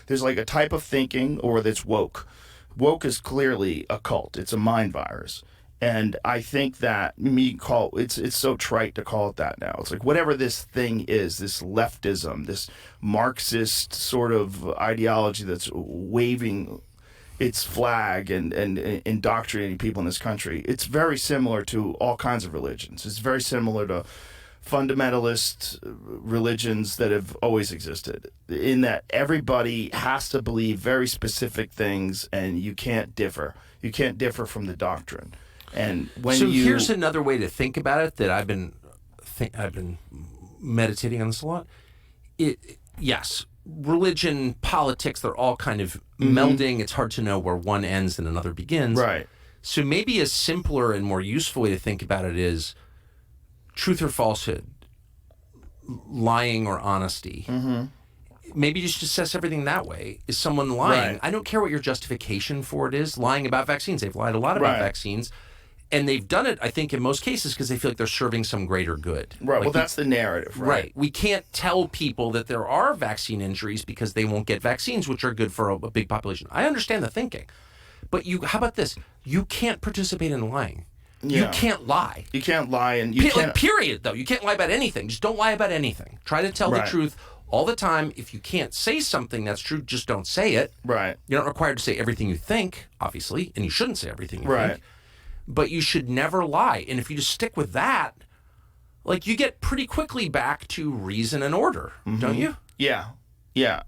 There's like a type of thinking, or that's woke. Woke is clearly a cult. It's a mind virus. And I think that it's so trite to call it that now. It's like whatever this thing is, this leftism, this Marxist sort of ideology that's waving its flag and indoctrinating people in this country. It's very similar to all kinds of religions. It's very similar to fundamentalist religions that have always existed, in that everybody has to believe very specific things, and you can't differ. You can't differ from the doctrine. And here's another way to think about it that I've been meditating on this a lot. Yes, religion, politics, they're all kind of melding. It's hard to know where one ends and another begins. Right. So maybe a simpler and more useful way to think about it is truth or falsehood, lying or honesty. Maybe you just assess everything that way. Is someone lying? Right. I don't care what your justification for it is. Lying about vaccines. They've lied a lot about vaccines. And they've done it, I think, in most cases because they feel like they're serving some greater good. Right. Well, that's the narrative, right? We can't tell people that there are vaccine injuries because they won't get vaccines, which are good for a big population. I understand the thinking. But how about this? You can't participate in lying. Yeah. You can't lie. You can't lie, and you can't... Period, though. You can't lie about anything. Just don't lie about anything. Try to tell the truth all the time. If you can't say something that's true, just don't say it. Right. You're not required to say everything you think, obviously, and you shouldn't say everything you think. But you should never lie. And if you just stick with that, like, you get pretty quickly back to reason and order, don't you? Yeah. Yeah.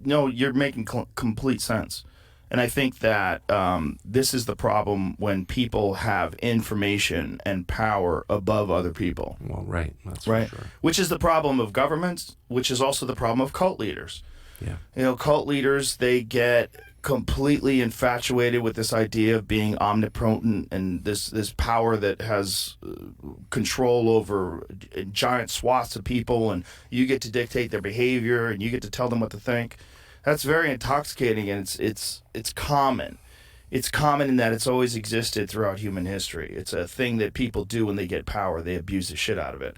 No, you're making complete sense. And I think that this is the problem when people have information and power above other people. Well, right. That's right. For sure. Which is the problem of governments, which is also the problem of cult leaders. Yeah. You know, cult leaders, they get completely infatuated with this idea of being omnipotent and this power that has control over giant swaths of people, and you get to dictate their behavior and you get to tell them what to think. That's very intoxicating, and it's common. It's common in that it's always existed throughout human history. It's a thing that people do when they get power. They abuse the shit out of it.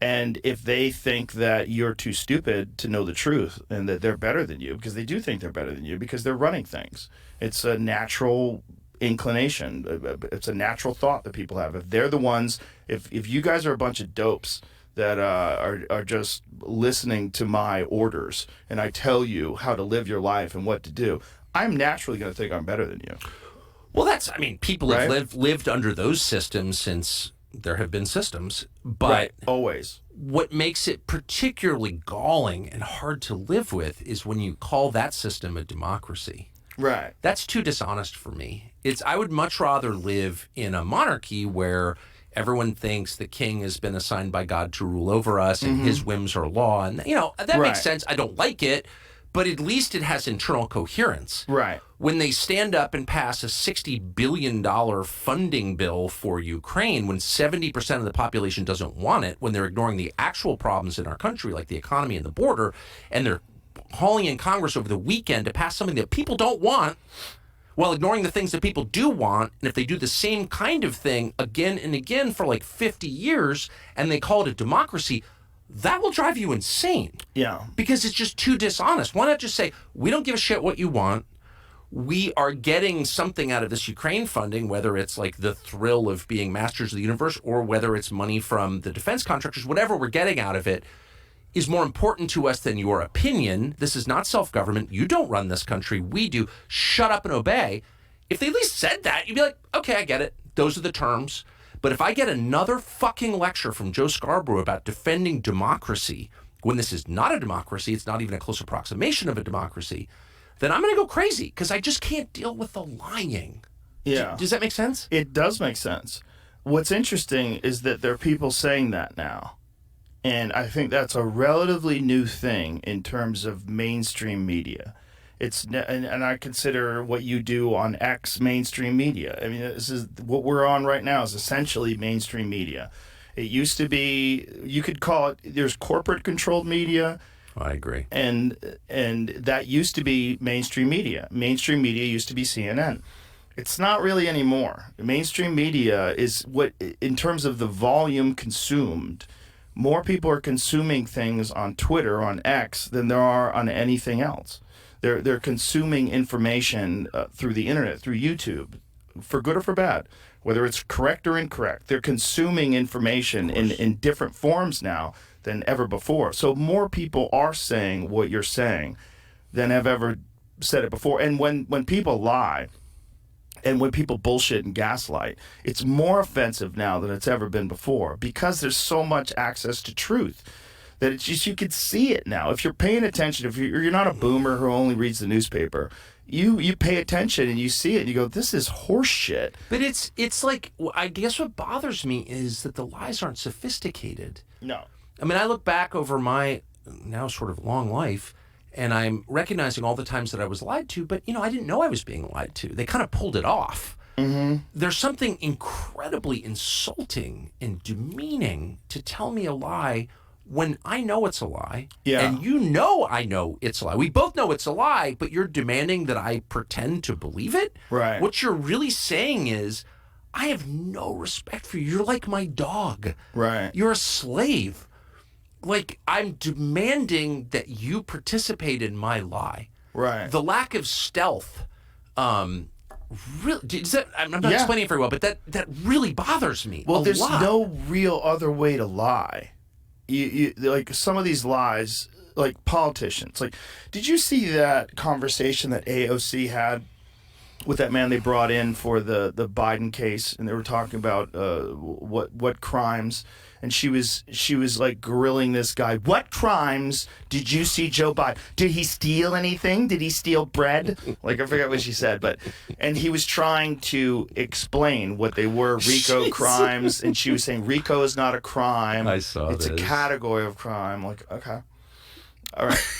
And if they think that you're too stupid to know the truth and that they're better than you, because they do think they're better than you because they're running things. It's a natural inclination. It's a natural thought that people have. If they're the ones, if you guys are a bunch of dopes that are just listening to my orders and I tell you how to live your life and what to do, I'm naturally going to think I'm better than you. Well, people have lived under those systems since there have been systems, but always. What makes it particularly galling and hard to live with is when you call that system a democracy. Right. That's too dishonest for me. I would much rather live in a monarchy where everyone thinks the king has been assigned by God to rule over us and his whims are law. And, that makes sense. I don't like it, but at least it has internal coherence. Right. When they stand up and pass a $60 billion funding bill for Ukraine, when 70% of the population doesn't want it, when they're ignoring the actual problems in our country, like the economy and the border, and they're hauling in Congress over the weekend to pass something that people don't want, while ignoring the things that people do want, and if they do the same kind of thing again and again for like 50 years, and they call it a democracy, that will drive you insane. Yeah. Because it's just too dishonest. Why not just say, we don't give a shit what you want. We are getting something out of this Ukraine funding, whether it's like the thrill of being masters of the universe or whether it's money from the defense contractors, whatever we're getting out of it is more important to us than your opinion. This is not self-government. You don't run this country. We do. Shut up and obey. If they at least said that, you'd be like, okay, I get it. Those are the terms. But if I get another fucking lecture from Joe Scarborough about defending democracy, when this is not a democracy, it's not even a close approximation of a democracy, then I'm going to go crazy because I just can't deal with the lying. Yeah. Does that make sense? It does make sense. What's interesting is that there are people saying that now. And I think that's a relatively new thing in terms of mainstream media. And I consider what you do on X mainstream media. I mean, this is what we're on right now is essentially mainstream media. It used to be, you could call it, there's corporate controlled media. I agree. And that used to be mainstream media. Mainstream media used to be CNN. It's not really anymore. Mainstream media is what, in terms of the volume consumed more people are consuming things on Twitter, on X, than there are on anything else. They're consuming information through the internet, through YouTube, for good or for bad, whether it's correct or incorrect. They're consuming information in different forms now than ever before. So more people are saying what you're saying than have ever said it before. And when people lie and when people bullshit and gaslight, it's more offensive now than it's ever been before, because there's so much access to truth that it's just, you can see it now. If you're paying attention, if you're not a boomer who only reads the newspaper, you pay attention and you see it and you go, this is horse shit. But it's like, I guess what bothers me is that the lies aren't sophisticated. No. I mean, I look back over my now sort of long life, and I'm recognizing all the times that I was lied to, but, I didn't know I was being lied to. They kind of pulled it off. Mm-hmm. There's something incredibly insulting and demeaning to tell me a lie when I know it's a lie, and I know it's a lie. We both know it's a lie, but you're demanding that I pretend to believe it? Right. What you're really saying is, I have no respect for you. You're like my dog. Right. You're a slave. Like, I'm demanding that you participate in my lie. Right. The lack of stealth, really, I'm not explaining it very well, but that really bothers me. Well, there's lot. no real other way to lie. You like some of these lies, like politicians. Like, did you see that conversation that AOC had with that man they brought in for the Biden case, and they were talking about what crimes, and she was like grilling this guy. What crimes did you see Joe Biden? Did he steal anything? Did he steal bread? Like, I forget what she said, and he was trying to explain what they were, RICO crimes, and she was saying RICO is not a crime. I saw it's this. a category of crime. Like, okay, all right.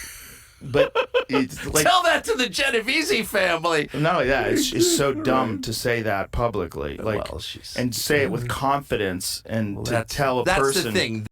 But it's like, tell that to the Genovese family. not only that, it's so dumb to say that publicly, like, Well, and say it with confidence, and to tell a that's person. the thing.